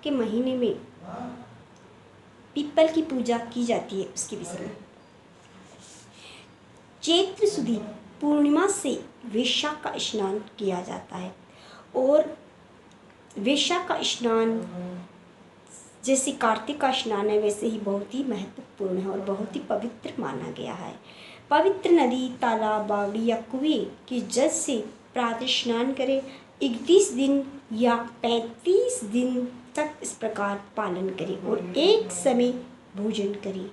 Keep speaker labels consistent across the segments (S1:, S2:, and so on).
S1: के महीने में पीपल की पूजा की जाती है उसके विषय में। चैत्र सुदी पूर्णिमा से वैशाख का स्नान किया जाता है और वैशाख का स्नान जैसे कार्तिक का स्नान है वैसे ही बहुत ही महत्वपूर्ण है और बहुत ही पवित्र माना गया है। पवित्र नदी, तालाब, बावड़ी या कुएं के जल से प्रातः स्नान करें। 31 दिन या 35 दिन तक इस प्रकार पालन करें और एक समय भोजन करें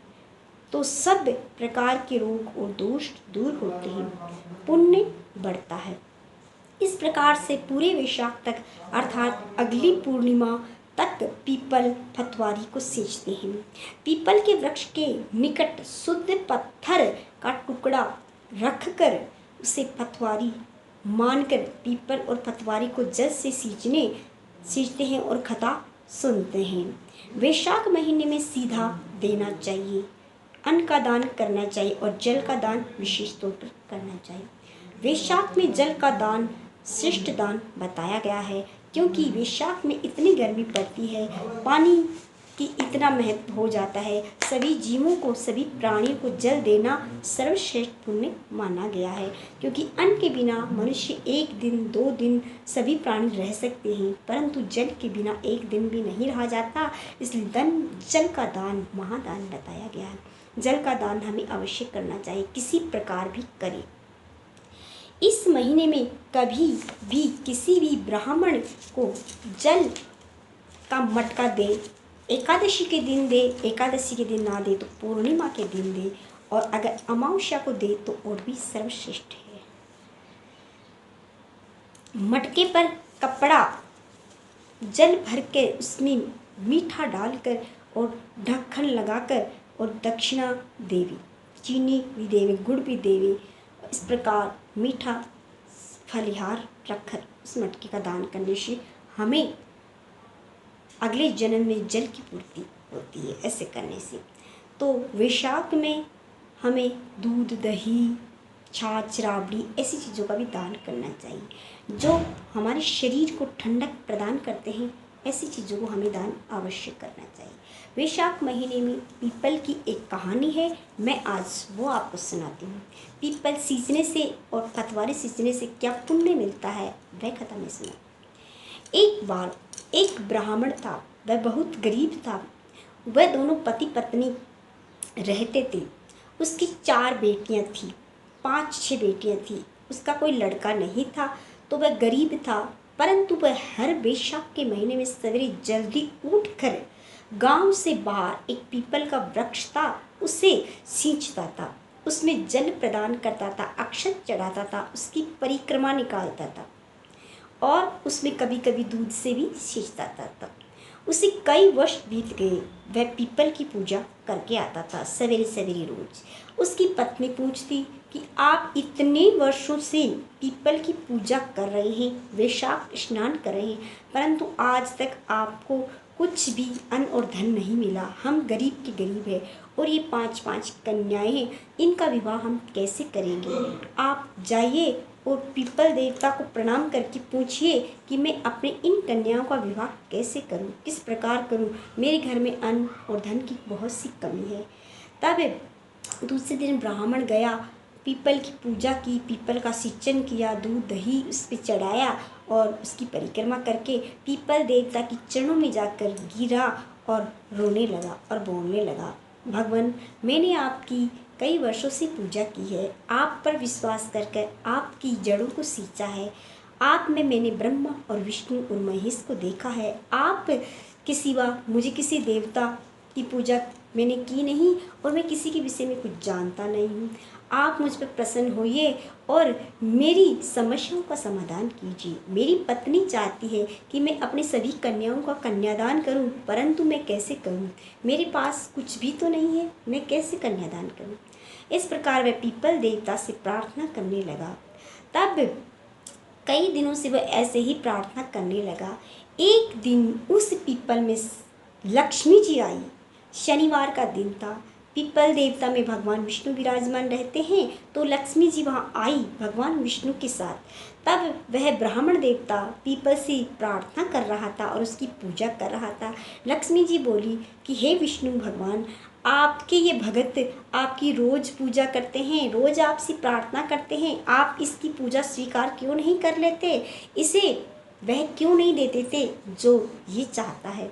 S1: तो सब प्रकार के रोग और दोष दूर होते हैं, पुण्य बढ़ता है। इस प्रकार से पूरे वैशाख तक अर्थात अगली पूर्णिमा तक पीपल पतवारी को सींचते हैं। पीपल के वृक्ष के निकट शुद्ध पत्थर का टुकड़ा रखकर उसे पतवारी मानकर पीपल और पतवारी को जल से सींचते हैं और कथा सुनते हैं। वैशाख महीने में सीधा देना चाहिए, अन्न का दान करना चाहिए और जल का दान विशेष तौर पर करना चाहिए। वैशाख में जल का दान श्रेष्ठ दान बताया गया है क्योंकि वैशाख में इतनी गर्मी पड़ती है, पानी की इतना महत्व हो जाता है। सभी जीवों को, सभी प्राणियों को जल देना सर्वश्रेष्ठ पुण्य माना गया है क्योंकि अन्न के बिना मनुष्य 1 दिन 2 दिन सभी प्राणी रह सकते हैं परंतु जल के बिना 1 दिन भी नहीं रहा जाता। इसलिए जल का दान महादान बताया गया है। जल का दान हमें अवश्य करना चाहिए, किसी प्रकार भी करें। इस महीने में कभी भी किसी भी ब्राह्मण को जल का मटका दे, एकादशी के दिन दे, एकादशी के दिन ना दे तो पूर्णिमा के दिन दे और अगर अमावस्या को दे तो और भी सर्वश्रेष्ठ है। मटके पर कपड़ा जल भर के उसमें मीठा डालकर और ढक्कन लगाकर और दक्षिणा देवी, चीनी भी देवी, गुड़ भी देवी, इस प्रकार मीठा फलिहार रखकर उस मटके का दान करने से हमें अगले जन्म में जल की पूर्ति होती है। ऐसे करने से तो वैशाख में हमें दूध, दही, छाछ, राबड़ी ऐसी चीज़ों का भी दान करना चाहिए जो हमारे शरीर को ठंडक प्रदान करते हैं। ऐसी चीज़ों को हमें दान अवश्य करना चाहिए। वैशाख महीने में पीपल की एक कहानी है, मैं आज वो आपको सुनाती हूँ। पीपल सींचने से और पतवारी सींचने से क्या पुण्य मिलता है वह कथा में सुना। एक बार एक ब्राह्मण था, वह बहुत गरीब था। वह दोनों पति पत्नी रहते थे। उसकी 4 बेटियाँ थीं, 5-6 बेटियाँ थीं। उसका कोई लड़का नहीं था तो वह गरीब था परंतु वह हर वैशाख के महीने में सवेरे जल्दी उठकर गांव से बाहर एक पीपल का वृक्ष था, उसे सींचता था, उसमें जल प्रदान करता था, अक्षत चढ़ाता था, उसकी परिक्रमा निकालता था और उसमें कभी कभी दूध से भी सींचता था। उसे कई वर्ष बीत गए। वह पीपल की पूजा करके आता था सवेरे सवेरे रोज। उसकी पत्नी पूछती कि आप इतने वर्षों से पीपल की पूजा कर रहे हैं, वैशाख स्नान कर रहे हैं परंतु आज तक आपको कुछ भी अन्न और धन नहीं मिला। हम गरीब के गरीब हैं और ये 5-5 कन्याएं हैं, इनका विवाह हम कैसे करेंगे? आप जाइए और पीपल देवता को प्रणाम करके पूछिए कि मैं अपने इन कन्याओं का विवाह कैसे करूं, किस प्रकार करूं, मेरे घर में अन्न और धन की बहुत सी कमी है। तब दूसरे दिन ब्राह्मण गया, पीपल की पूजा की, पीपल का सिंचन किया, दूध दही उस पर चढ़ाया और उसकी परिक्रमा करके पीपल देवता के चरणों में जाकर गिरा और रोने लगा और बोलने लगा, भगवान मैंने आपकी कई वर्षों से पूजा की है, आप पर विश्वास कर आपकी जड़ों को सींचा है। आप में मैंने ब्रह्मा और विष्णु और महेश को देखा है। आप के सिवा मुझे किसी देवता की पूजा मैंने की नहीं और मैं किसी के विषय में कुछ जानता नहीं हूँ। आप मुझ पर प्रसन्न होइए और मेरी समस्याओं का समाधान कीजिए। मेरी पत्नी चाहती है कि मैं अपने सभी कन्याओं का कन्यादान करूं, परंतु मैं कैसे करूं? मेरे पास कुछ भी तो नहीं है, मैं कैसे कन्यादान करूं? इस प्रकार वह पीपल देवता से प्रार्थना करने लगा। तब कई दिनों से वह ऐसे ही प्रार्थना करने लगा। एक दिन उस पीपल में लक्ष्मी जी आई। शनिवार का दिन था। पीपल देवता में भगवान विष्णु विराजमान रहते हैं। तो लक्ष्मी जी वहाँ आई भगवान विष्णु के साथ। तब वह ब्राह्मण देवता पीपल से प्रार्थना कर रहा था और उसकी पूजा कर रहा था। लक्ष्मी जी बोली कि हे विष्णु भगवान, आपके ये भगत आपकी रोज़ पूजा करते हैं, रोज़ आपसे प्रार्थना करते हैं, आप इसकी पूजा स्वीकार क्यों नहीं कर लेते? इसे वह क्यों नहीं दे देते जो ये चाहता है?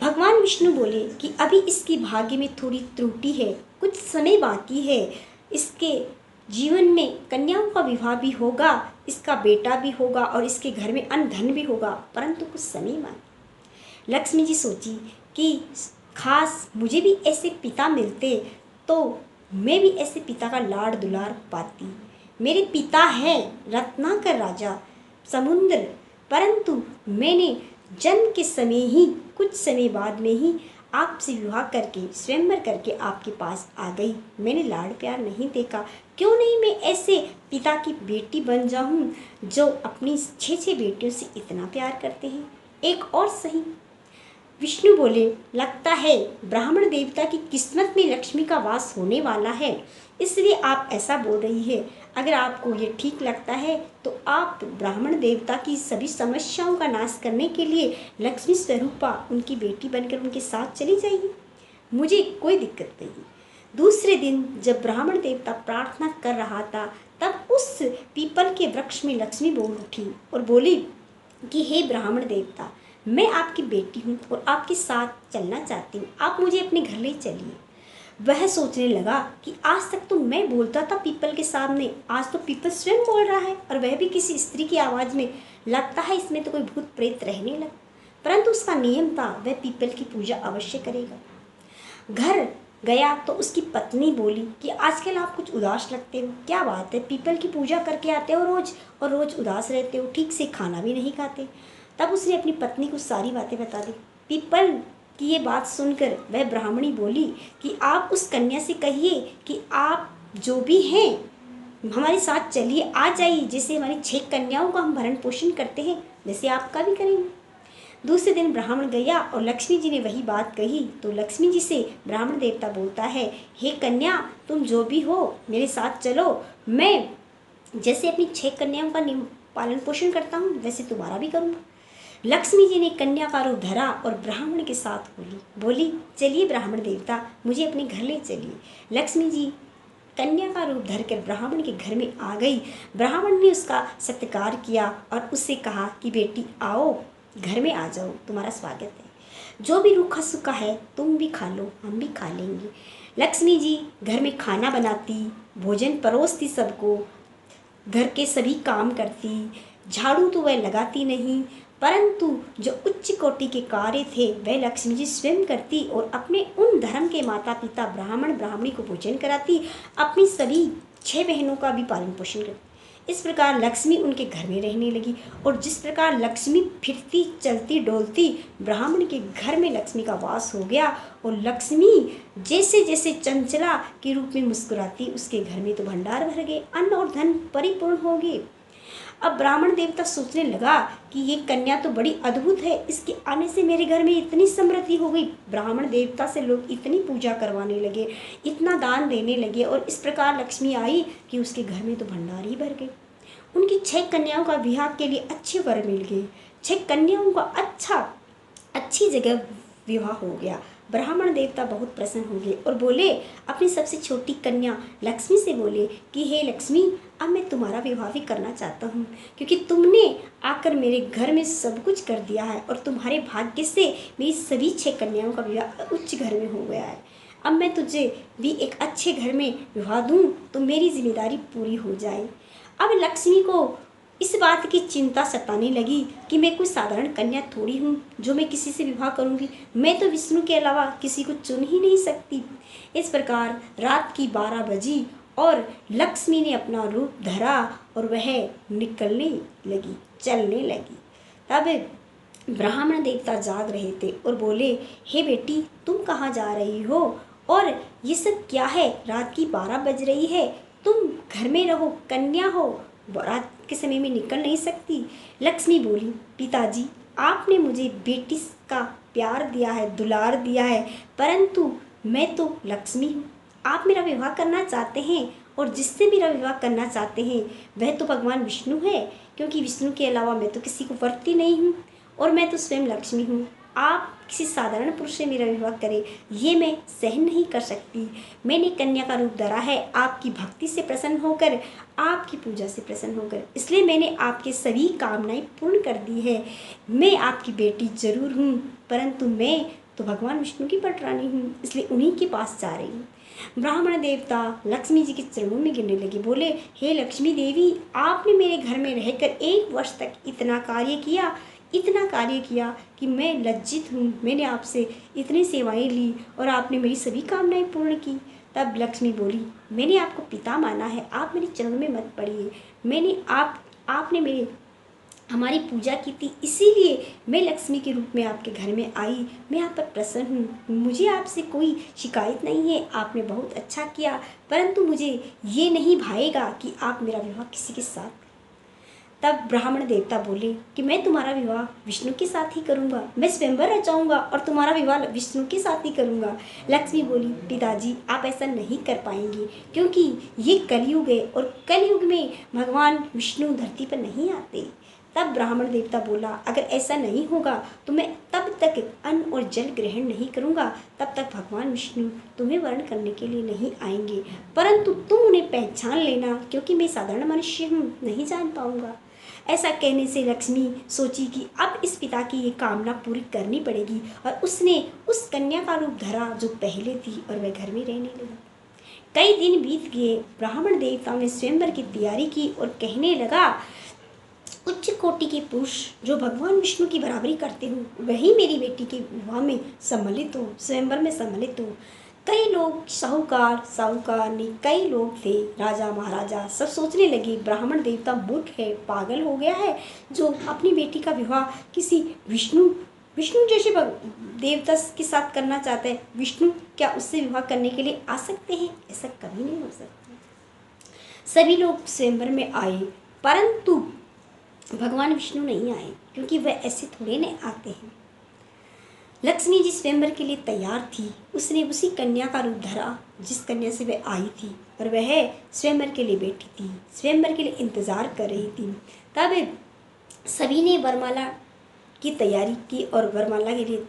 S1: भगवान विष्णु बोले कि अभी इसकी भाग्य में थोड़ी त्रुटि है, कुछ समय बाकी है, इसके जीवन में कन्याओं का विवाह भी होगा, इसका बेटा भी होगा और इसके घर में अन्न धन भी होगा, परंतु कुछ समय मांगे। लक्ष्मी जी सोची कि खास मुझे भी ऐसे पिता मिलते तो मैं भी ऐसे पिता का लाड़ दुलार पाती। मेरे पिता हैं रत्नाकर राजा समुद्र, परंतु मैंने जन्म के समय ही कुछ समय बाद में ही आपसे विवाह करके स्वयंवर करके आपके पास आ गई। मैंने लाड़ प्यार नहीं देखा, क्यों नहीं मैं ऐसे पिता की बेटी बन जाऊं जो अपनी 6 बेटियों से इतना प्यार करते हैं, एक और सही। विष्णु बोले लगता है ब्राह्मण देवता की किस्मत में लक्ष्मी का वास होने वाला है, इसलिए आप ऐसा बोल रही है। अगर आपको ये ठीक लगता है तो आप ब्राह्मण देवता की सभी समस्याओं का नाश करने के लिए लक्ष्मी स्वरूपा उनकी बेटी बनकर उनके साथ चली जाइए, मुझे कोई दिक्कत नहीं। दूसरे दिन जब ब्राह्मण देवता प्रार्थना कर रहा था तब उस पीपल के वृक्ष में लक्ष्मी बोल उठी और बोली कि हे ब्राह्मण देवता, मैं आपकी बेटी हूँ और आपके साथ चलना चाहती हूँ, आप मुझे अपने घर ले चलिए। वह सोचने लगा कि आज तक तो मैं बोलता था पीपल के सामने, आज तो पीपल स्वयं बोल रहा है और वह भी किसी स्त्री की आवाज़ में। लगता है इसमें तो कोई भूत प्रेत रहने लगा, परंतु उसका नियम था वह पीपल की पूजा अवश्य करेगा। घर गया तो उसकी पत्नी बोली कि आजकल आप कुछ उदास लगते हो, क्या बात है? पीपल की पूजा करके आते हो रोज़ और रोज़ उदास रहते हो, ठीक से खाना भी नहीं खाते। तब उसने अपनी पत्नी को सारी बातें बता दी। पीपल की ये बात सुनकर वह ब्राह्मणी बोली कि आप उस कन्या से कहिए कि आप जो भी हैं हमारे साथ चलिए, आ जाइए, जैसे हमारी 6 कन्याओं का हम भरण पोषण करते हैं वैसे आपका भी करेंगे। दूसरे दिन ब्राह्मण गया और लक्ष्मी जी ने वही बात कही तो लक्ष्मी जी से ब्राह्मण देवता बोलता है, हे कन्या, तुम जो भी हो मेरे साथ चलो, मैं जैसे अपनी 6 कन्याओं का पालन पोषण करता हूँ वैसे तुम्हारा भी करूँगा। लक्ष्मी जी ने कन्या का रूप धरा और ब्राह्मण के साथ बोली चलिए ब्राह्मण देवता, मुझे अपने घर ले चलिए। लक्ष्मी जी कन्या का रूप धरकर ब्राह्मण के घर में आ गई। ब्राह्मण ने उसका सत्कार किया और उससे कहा कि बेटी आओ, घर में आ जाओ, तुम्हारा स्वागत है, जो भी रूखा सूखा है तुम भी खा लो, हम भी खा लेंगे। लक्ष्मी जी घर में खाना बनाती, भोजन परोसती सबको, घर के सभी काम करती, झाड़ू तो वह लगाती नहीं, परंतु जो उच्च कोटि के कार्य थे वह लक्ष्मी जी स्वयं करती और अपने उन धर्म के माता पिता ब्राह्मण ब्राह्मणी को भोजन कराती, अपनी सभी 6 बहनों का भी पालन पोषण करती। इस प्रकार लक्ष्मी उनके घर में रहने लगी और जिस प्रकार लक्ष्मी फिरती चलती डोलती ब्राह्मण के घर में लक्ष्मी का वास हो गया और लक्ष्मी जैसे जैसे चंचला के रूप में मुस्कुराती उसके घर में तो भंडार भर गए, अन्न और धन परिपूर्ण हो गए। अब ब्राह्मण देवता सोचने लगा कि ये कन्या तो बड़ी अद्भुत है, इसके आने से मेरे घर में इतनी समृद्धि हो गई। ब्राह्मण देवता से लोग इतनी पूजा करवाने लगे, इतना दान देने लगे और इस प्रकार लक्ष्मी आई कि उसके घर में तो भंडार ही भर गए। उनकी 6 कन्याओं का विवाह के लिए अच्छे वर मिल गए, 6 कन्याओं का अच्छी जगह विवाह हो गया। ब्राह्मण देवता बहुत प्रसन्न हो गए और बोले अपनी सबसे छोटी कन्या लक्ष्मी से बोले कि हे लक्ष्मी, अब मैं तुम्हारा विवाह भी करना चाहता हूँ, क्योंकि तुमने आकर मेरे घर में सब कुछ कर दिया है और तुम्हारे भाग्य से मेरी सभी 6 कन्याओं का विवाह उच्च घर में हो गया है। अब मैं तुझे भी एक अच्छे घर में विवाह दूँ तो मेरी जिम्मेदारी पूरी हो जाए। अब लक्ष्मी को इस बात की चिंता सताने लगी कि मैं कोई साधारण कन्या थोड़ी हूँ जो मैं किसी से विवाह करूँगी, मैं तो विष्णु के अलावा किसी को चुन ही नहीं सकती। इस प्रकार रात की 12 बजी और लक्ष्मी ने अपना रूप धरा और वह निकलने लगी, चलने लगी। तब ब्राह्मण देवता जाग रहे थे और बोले, हे बेटी, तुम कहाँ जा रही हो और ये सब क्या है? रात की 12 बज रही है, तुम घर में रहो, कन्या हो, रात के समय में निकल नहीं सकती। लक्ष्मी बोली, पिताजी, आपने मुझे बेटी का प्यार दिया है, दुलार दिया है, परंतु मैं तो लक्ष्मी हूँ। आप मेरा विवाह करना चाहते हैं और जिससे मेरा विवाह करना चाहते हैं वह तो भगवान विष्णु है, क्योंकि विष्णु के अलावा मैं तो किसी को वरती नहीं हूँ और मैं तो स्वयं लक्ष्मी हूँ। आप किसी साधारण पुरुष से मेरा विवाह करें, ये मैं सहन नहीं कर सकती। मैंने कन्या का रूप धरा है आपकी भक्ति से प्रसन्न होकर, आपकी पूजा से प्रसन्न होकर, इसलिए मैंने आपके सभी कामनाएं पूर्ण कर दी है। मैं आपकी बेटी जरूर हूँ, परंतु मैं तो भगवान विष्णु की पटरानी हूँ, इसलिए उन्हीं के पास जा रही हूँ। ब्राह्मण देवता लक्ष्मी जी के चरणों में गिरने लगे, बोले, हे लक्ष्मी देवी, आपने मेरे घर में रहकर 1 वर्ष तक इतना कार्य किया कि मैं लज्जित हूँ। मैंने आपसे इतनी सेवाएं ली और आपने मेरी सभी कामनाएं पूर्ण की। तब लक्ष्मी बोली, मैंने आपको पिता माना है, आप मेरे चरणों में मत पड़िए। आपने मेरे हमारी पूजा की थी, इसीलिए मैं लक्ष्मी के रूप में आपके घर में आई। मैं आप पर प्रसन्न हूँ, मुझे आपसे कोई शिकायत नहीं है। आपने बहुत अच्छा किया, परंतु मुझे ये नहीं भाएगा कि आप मेरा विवाह किसी के साथ। तब ब्राह्मण देवता बोले कि मैं तुम्हारा विवाह विष्णु के साथ ही करूँगा, मैं स्वयंवर रचाऊंगा और तुम्हारा विवाह विष्णु के साथ ही करूँगा। लक्ष्मी बोली, पिताजी आप ऐसा नहीं कर पाएंगे, क्योंकि ये कलयुग है और कलयुग में भगवान विष्णु धरती पर नहीं आते। तब ब्राह्मण देवता बोला, अगर ऐसा नहीं होगा तो मैं तब तक अन्न और जल ग्रहण नहीं करूँगा, तब तक भगवान विष्णु तुम्हें वर्ण करने के लिए नहीं आएंगे, परंतु तुम उन्हें पहचान लेना, क्योंकि मैं साधारण मनुष्य हूँ, नहीं जान पाऊँगा। ऐसा कहने से लक्ष्मी सोची कि अब इस पिता की ये कामना पूरी करनी पड़ेगी, और उसने उस कन्या का रूप धरा जो पहले थी, और वह घर में रहने लगी। कई दिन बीत गए, ब्राह्मण देवताओं ने स्वयंवर की तैयारी की और कहने लगा, उच्च कोटि के पुरुष जो भगवान विष्णु की बराबरी करते हो वही मेरी बेटी के विवाह में सम्मिलित हो, स्वयंवर में सम्मिलित हो। कई लोग साहूकार कई लोग थे, राजा महाराजा सब सोचने लगे, ब्राह्मण देवता मूर्ख है, पागल हो गया है, जो अपनी बेटी का विवाह किसी विष्णु जैसे देवता के साथ करना चाहता है। विष्णु क्या उससे विवाह करने के लिए आ सकते हैं? ऐसा कभी नहीं हो सकता। सभी लोग स्वयंवर में आए, परंतु भगवान विष्णु नहीं आए, क्योंकि वह ऐसे थोड़े न आते हैं। लक्ष्मी जी स्वयंवर के लिए तैयार थी, उसने उसी कन्या का रूप धरा जिस कन्या से वह आई थी, और वह स्वयंवर के लिए बैठी थी, स्वयंवर के लिए इंतजार कर रही थी। तब सभी ने वरमाला की तैयारी की और वरमाला के लिए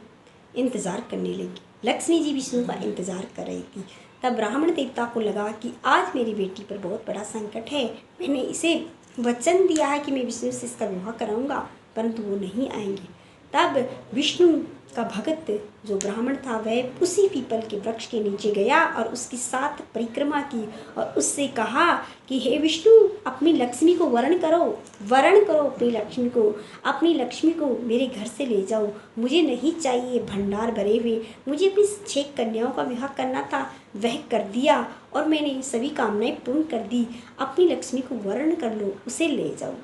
S1: इंतजार करने लगी। लक्ष्मी जी विष्णु का इंतजार कर रही थी। तब ब्राह्मण देवता को लगा कि आज मेरी बेटी पर बहुत बड़ा संकट है, मैंने इसे वचन दिया है कि मैं विष्णु से इसका विवाह कराऊंगा, परंतु वो नहीं आएंगे। तब विष्णु का भक्त जो ब्राह्मण था वह उसी पीपल के वृक्ष के नीचे गया और उसकी 7 परिक्रमा की और उससे कहा कि हे विष्णु, अपनी लक्ष्मी को वरण करो अपनी लक्ष्मी को मेरे घर से ले जाओ। मुझे नहीं चाहिए भंडार भरे हुए, मुझे अपनी 6 कन्याओं का विवाह करना था, वह कर दिया और मैंने सभी कामनाएं पूर्ण कर दी। अपनी लक्ष्मी को वरण कर लो, उसे ले जाओ।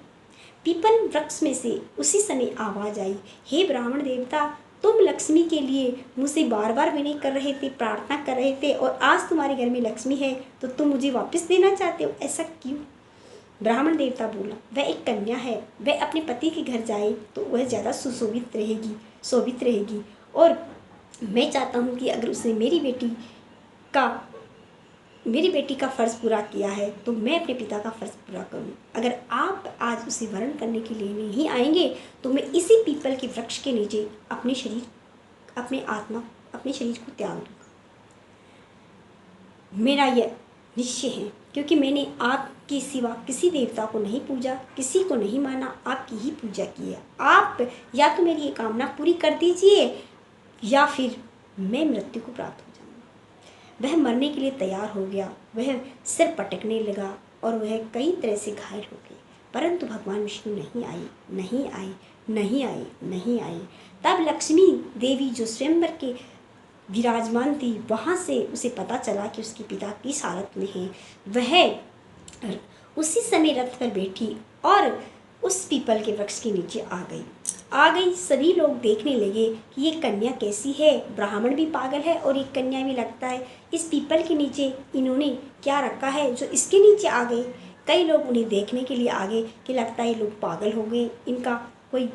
S1: पीपल वृक्ष में से उसी समय आवाज आई, हे ब्राह्मण देवता, तुम लक्ष्मी के लिए मुझसे बार बार विनय कर रहे थे, प्रार्थना कर रहे थे, और आज तुम्हारे घर में लक्ष्मी है तो तुम मुझे वापस देना चाहते हो, ऐसा क्यों? ब्राह्मण देवता बोला, वह एक कन्या है, वह अपने पति के घर जाए तो वह ज़्यादा शोभित रहेगी, और मैं चाहता हूँ कि अगर उसने मेरी बेटी का फ़र्ज़ पूरा किया है तो मैं अपने पिता का फ़र्ज़ पूरा करूं। अगर आप आज उसे वरण करने के लिए नहीं आएंगे तो मैं इसी पीपल के वृक्ष के नीचे अपने शरीर को त्याग दूंगा। मेरा यह निश्चय है, क्योंकि मैंने आपके सिवा किसी देवता को नहीं पूजा, किसी को नहीं माना, आपकी ही पूजा की है। आप या तो मेरी ये कामना पूरी कर दीजिए या फिर मैं मृत्यु को प्राप्त हो जाऊंगा। वह मरने के लिए तैयार हो गया, वह सिर पटकने लगा और वह कई तरह से घायल हो गए, परंतु भगवान विष्णु नहीं आए। तब लक्ष्मी देवी जो स्वयंवर के विराजमान थी, वहाँ से उसे पता चला कि उसके पिता किस हालत में है। वह उसी समय रथ पर बैठी और उस पीपल के वृक्ष के नीचे आ गई। सभी लोग देखने लगे कि ये कन्या कैसी है, ब्राह्मण भी पागल है और एक कन्या भी लगता है, इस पीपल के नीचे इन्होंने क्या रखा है जो इसके नीचे आ गए। कई लोग उन्हें देखने के लिए आ गए कि लगता है ये लोग पागल हो गए, इनका कोई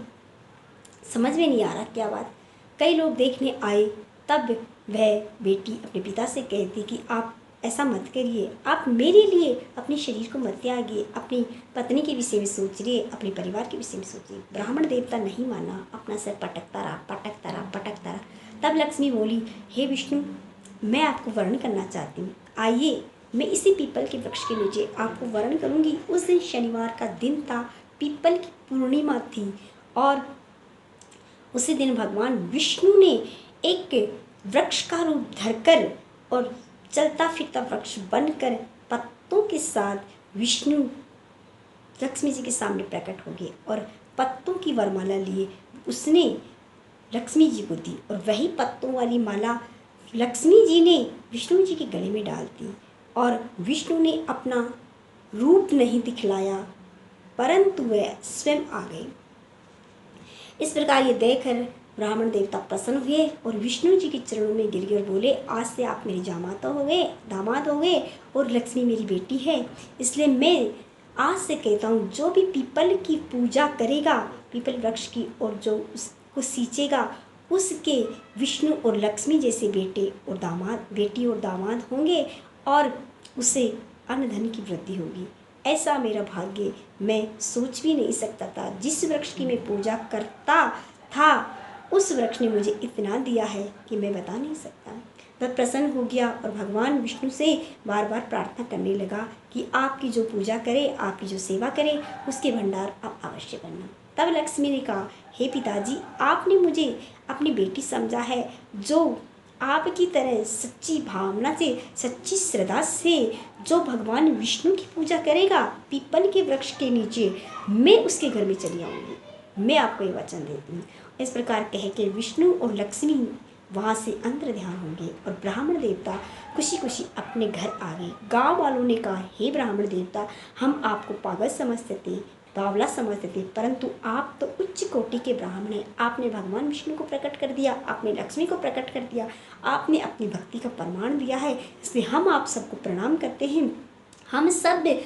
S1: समझ में नहीं आ रहा क्या बात। कई लोग देखने आए तब वह बेटी अपने पिता से कहती कि आप ऐसा मत करिए, आप मेरे लिए अपने शरीर को मत त्यागिए, अपनी पत्नी के विषय में सोचिए, अपने परिवार के विषय में सोचिए। ब्राह्मण देवता नहीं माना, अपना सिर पटकता रहा, पटकता रहा, पटकता रहा। तब लक्ष्मी बोली, हे विष्णु, मैं आपको वर्ण करना चाहती हूँ, आइए मैं इसी पीपल के वृक्ष के नीचे आपको वर्ण करूँगी। उस दिन शनिवार का दिन था, पीपल की पूर्णिमा थी और उसी दिन भगवान विष्णु ने एक वृक्ष का रूप धरकर और चलता फिरता वृक्ष बनकर पत्तों के साथ विष्णु लक्ष्मी जी के सामने प्रकट हो गए और पत्तों की वरमाला लिए उसने लक्ष्मी जी को दी और वही पत्तों वाली माला लक्ष्मी जी ने विष्णु जी के गले में डाल दी और विष्णु ने अपना रूप नहीं दिखलाया, परंतु वह स्वयं आ गए। इस प्रकार ये देखकर ब्राह्मण देवता प्रसन्न हुए और विष्णु जी के चरणों में गिर गए और बोले, आज से आप मेरे दामाद हो गए और लक्ष्मी मेरी बेटी है। इसलिए मैं आज से कहता हूँ, जो भी पीपल की पूजा करेगा, पीपल वृक्ष की, और जो उसको सींचेगा, उसके विष्णु और लक्ष्मी जैसे बेटी और दामाद होंगे और उसे अन्न धन की वृद्धि होगी। ऐसा मेरा भाग्य मैं सोच भी नहीं सकता था। जिस वृक्ष की मैं पूजा करता था उस वृक्ष ने मुझे इतना दिया है कि मैं बता नहीं सकता। वह प्रसन्न हो गया और भगवान विष्णु से बार बार प्रार्थना करने लगा कि आपकी जो पूजा करे, आपकी जो सेवा करे, उसके भंडार आप अवश्य करना। तब लक्ष्मी ने कहा, हे पिताजी, आपने मुझे अपनी बेटी समझा है, जो आपकी तरह सच्ची भावना से, सच्ची श्रद्धा से जो भगवान विष्णु की पूजा करेगा, पीपल के वृक्ष के नीचे मैं उसके घर में चली आऊँगी। मैं आपको ये वचन देती हूँ। इस प्रकार कह के विष्णु और लक्ष्मी वहाँ से अंतर ध्यान होंगे और ब्राह्मण देवता खुशी खुशी अपने घर आ गए। गाँव वालों ने कहा, हे ब्राह्मण देवता, हम आपको पागल समझते थे, बावला समझते थे, परंतु आप तो उच्च कोटि के ब्राह्मण हैं। आपने भगवान विष्णु को प्रकट कर दिया, आपने लक्ष्मी को प्रकट कर दिया, आपने अपनी भक्ति का प्रमाण दिया है, इसलिए हम आप सबको प्रणाम करते हैं। हम सब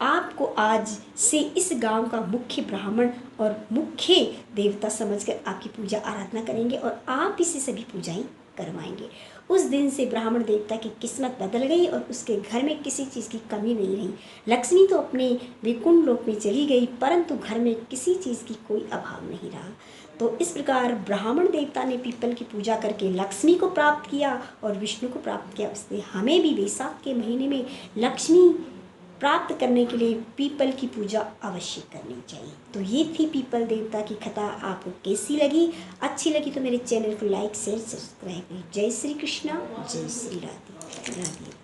S1: आपको आज से इस गांव का मुख्य ब्राह्मण और मुख्य देवता समझकर आपकी पूजा आराधना करेंगे और आप ही से सभी पूजाएं करवाएंगे। उस दिन से ब्राह्मण देवता की किस्मत बदल गई और उसके घर में किसी चीज़ की कमी नहीं रही। लक्ष्मी तो अपने वैकुंठ लोक में चली गई, परंतु घर में किसी चीज़ की कोई अभाव नहीं रहा। तो इस प्रकार ब्राह्मण देवता ने पीपल की पूजा करके लक्ष्मी को प्राप्त किया और विष्णु को प्राप्त किया। उसने हमें भी वैशाख के महीने में लक्ष्मी प्राप्त करने के लिए पीपल की पूजा अवश्य करनी चाहिए। तो ये थी पीपल देवता की कथा। आपको कैसी लगी? अच्छी लगी तो मेरे चैनल को लाइक शेयर सब्सक्राइब करें। जय श्री कृष्णा, जय श्री राधे राधे।